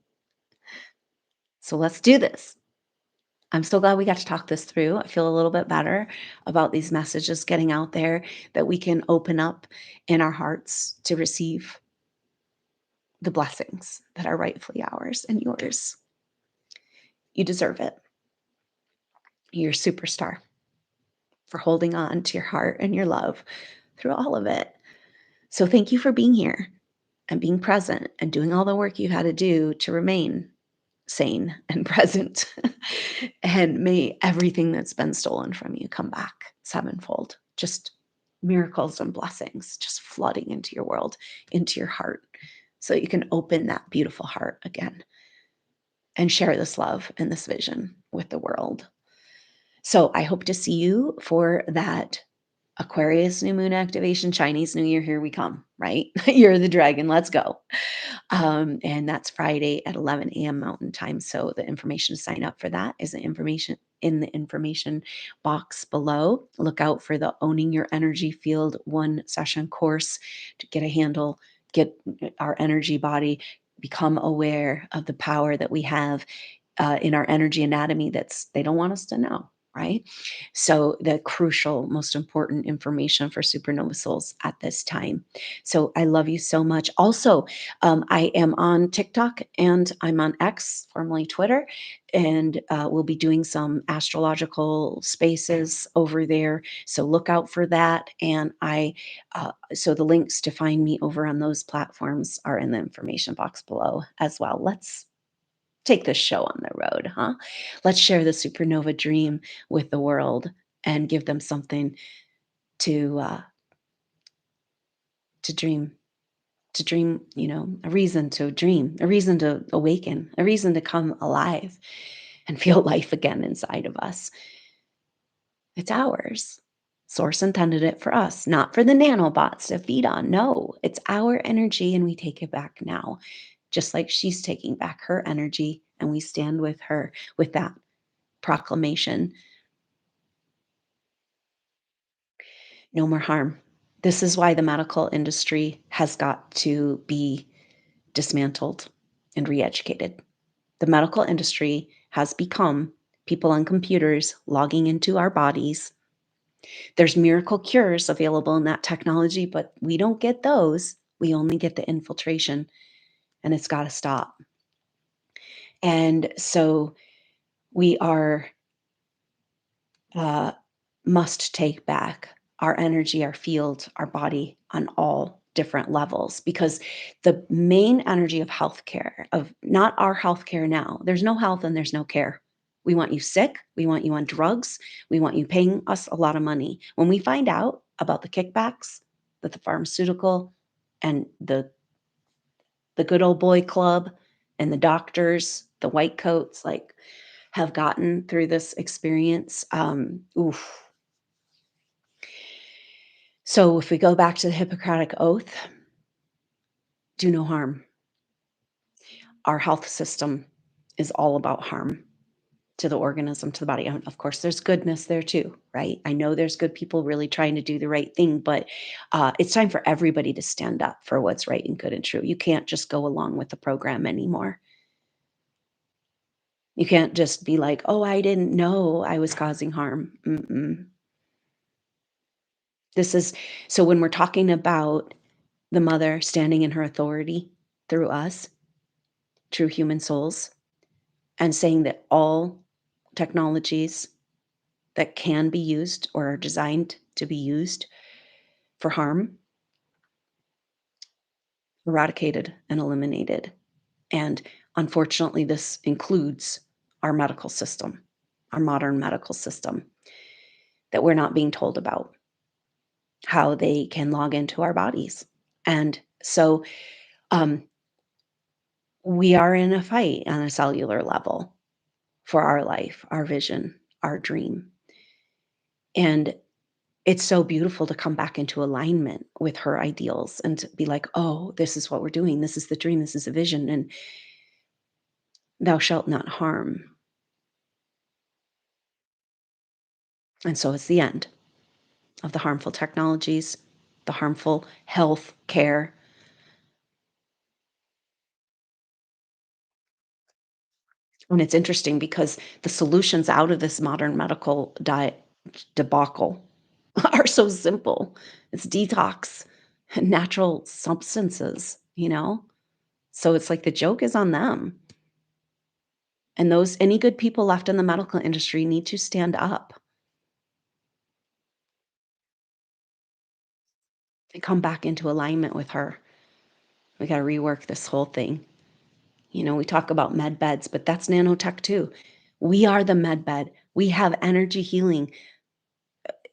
[SPEAKER 1] So let's do this. I'm so glad we got to talk this through. I feel a little bit better about these messages getting out there, that we can open up in our hearts to receive the blessings that are rightfully ours and yours. You deserve it. You're a superstar for holding on to your heart and your love through all of it. So thank you for being here and being present and doing all the work you had to do to remain sane and present. And may everything that's been stolen from you come back sevenfold. Just miracles and blessings just flooding into your world, into your heart, so that you can open that beautiful heart again and share this love and this vision with the world. So I hope to see you for that Aquarius new moon activation, Chinese New Year. Here we come, right? You're the dragon. Let's go. And that's Friday at 11 a.m. Mountain Time. So the information to sign up for that is the information in the information box below. Look out for the Owning Your Energy Field 1 session course to get a handle, get our energy body, become aware of the power that we have in our energy anatomy they don't want us to know. Right. So the crucial, most important information for Supernova Souls at this time. So I love you so much. Also, I am on TikTok and I'm on X, formerly Twitter, and we'll be doing some astrological spaces over there. So look out for that. And so the links to find me over on those platforms are in the information box below as well. Let's take this show on the road, huh? Let's share the supernova dream with the world and give them something to to dream, a reason to dream, a reason to awaken, a reason to come alive and feel life again inside of us. It's ours. Source intended it for us, not for the nanobots to feed on. No, it's our energy and we take it back now, just like she's taking back her energy, and we stand with her with that proclamation. No more harm. This is why the medical industry has got to be dismantled and re-educated. The medical industry has become people on computers logging into our bodies. There's miracle cures available in that technology, but we don't get those. We only get the infiltration, and it's got to stop. And so we are must take back our energy, our field, our body on all different levels because the main energy of healthcare, of not our healthcare now, there's no health and there's no care. We want you sick. We want you on drugs. We want you paying us a lot of money. When we find out about the kickbacks that the pharmaceutical and the good old boy club and the doctors, the white coats, like have gotten through this experience, oof. So if we go back to the Hippocratic Oath, do no harm. Our health system is all about harm to the organism, to the body. And of course, there's goodness there too, right? I know there's good people really trying to do the right thing, but it's time for everybody to stand up for what's right and good and true. You can't just go along with the program anymore. You can't just be like, oh, I didn't know I was causing harm. Mm-mm. This is so when we're talking about the mother standing in her authority through us, true human souls, and saying that all technologies that can be used or are designed to be used for harm, eradicated and eliminated. And unfortunately, this includes our medical system, our modern medical system that we're not being told about how they can log into our bodies. And so um, we are in a fight on a cellular level for our life, our vision, our dream. And it's so beautiful to come back into alignment with her ideals and to be like, oh, this is what we're doing. This is the dream. This is the vision. And thou shalt not harm. And so it's the end of the harmful technologies, the harmful health care. And it's interesting because the solutions out of this modern medical diet debacle are so simple. It's detox and natural substances, you know? So it's like the joke is on them. And those any good people left in the medical industry need to stand up and come back into alignment with her. We got to rework this whole thing. You know, we talk about med beds, but that's nanotech too. We are the med bed. We have energy healing.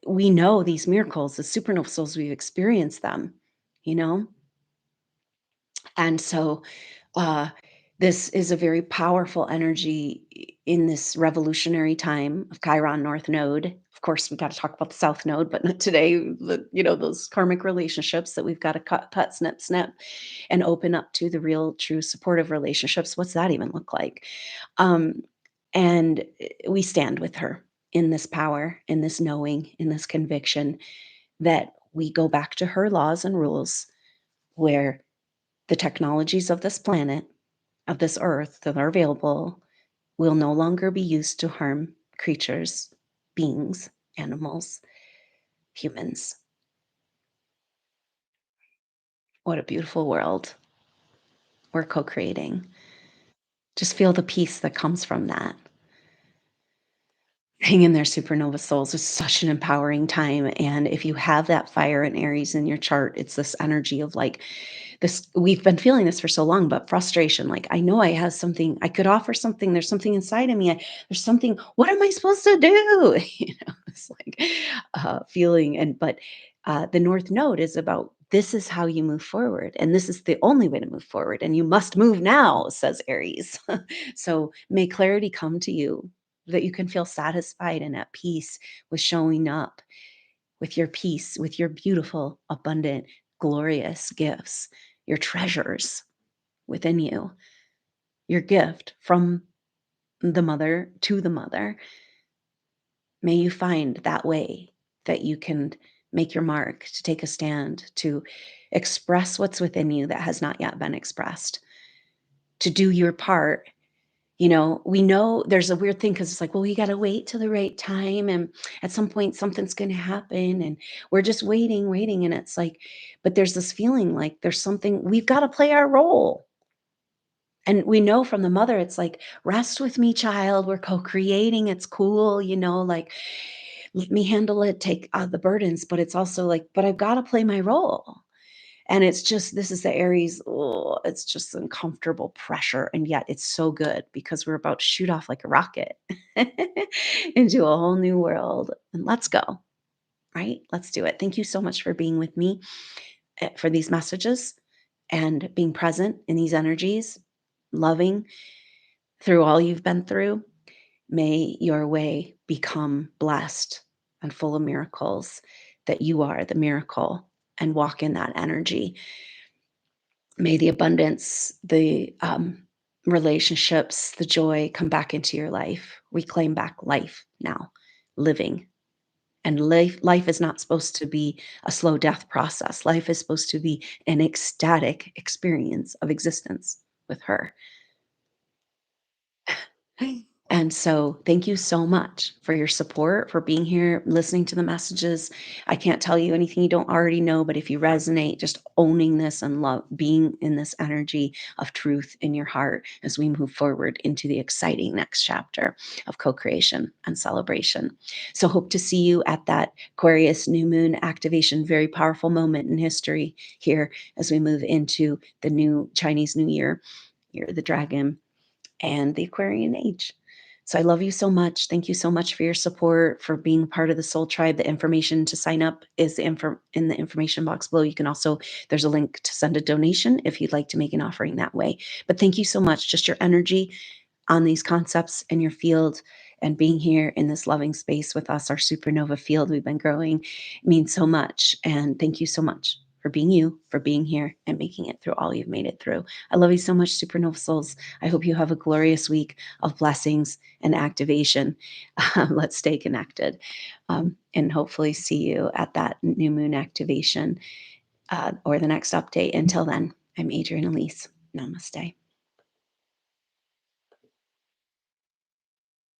[SPEAKER 1] We know these miracles, the supernova souls, we've experienced them, you know? And so uh, this is a very powerful energy in this revolutionary time of Chiron North Node. Of course, we got to talk about the South Node, but not today. Those karmic relationships that we've got to cut, snip, snip, and open up to the real, true, supportive relationships. What's that even look like? Um, and we stand with her in this power, in this knowing, in this conviction that we go back to her laws and rules where the technologies of this planet, of this earth that are available, will no longer be used to harm creatures, beings, animals, humans. What a beautiful world we're co creating. Just feel the peace that comes from that. Hang in there, supernova souls. It's such an empowering time. And if you have that fire and Aries in your chart, it's this energy of like this. We've been feeling this for so long, but frustration. Like, I know I have something, I could offer something. There's something inside of me. There's something, what am I supposed to do? It's like feeling. But the North Node is about this is how you move forward. And this is the only way to move forward. And you must move now, says Aries. So may clarity come to you that you can feel satisfied and at peace with showing up with your peace, with your beautiful, abundant, glorious gifts, your treasures within you, your gift from the mother to the mother. May you find that way that you can make your mark, to take a stand, to express what's within you that has not yet been expressed, to do your part. We know there's a weird thing because it's like, well, we got to wait till the right time. And at some point, something's going to happen. And we're just waiting, waiting. And it's like, but there's this feeling like there's something, we've got to play our role. And we know from the mother, it's like, rest with me, child. We're co creating. It's cool, like, let me handle it, take the burdens. But it's also like, but I've got to play my role. And it's just, this is the Aries, oh, it's just uncomfortable pressure. And yet it's so good because we're about to shoot off like a rocket into a whole new world. And let's go, right? Let's do it. Thank you so much for being with me, for these messages and being present in these energies, loving through all you've been through. May your way become blessed and full of miracles, that you are the miracle, and walk in that energy. May the abundance, the relationships, the joy come back into your life. Reclaim back life now, living. And life is not supposed to be a slow death process. Life is supposed to be an ecstatic experience of existence with her. And so, thank you so much for your support, for being here, listening to the messages. I can't tell you anything you don't already know, but if you resonate, just owning this and love being in this energy of truth in your heart as we move forward into the exciting next chapter of co creation and celebration. So, hope to see you at that Aquarius new moon activation, very powerful moment in history here as we move into the new Chinese New Year of the Dragon, and the Aquarian Age. So I love you so much. Thank you so much for your support, for being part of the Soul Tribe. The information to sign up is in the information box below. You can also, there's a link to send a donation if you'd like to make an offering that way. But thank you so much. Just your energy on these concepts in your field and being here in this loving space with us, our supernova field we've been growing, means so much. And thank you so much for being you, for being here and making it through all you've made it through. I love you so much, supernova souls. I hope you have a glorious week of blessings and activation. Let's stay connected, and hopefully see you at that new moon activation, or the next update. Until then, I'm Adrienne Elise. Namaste.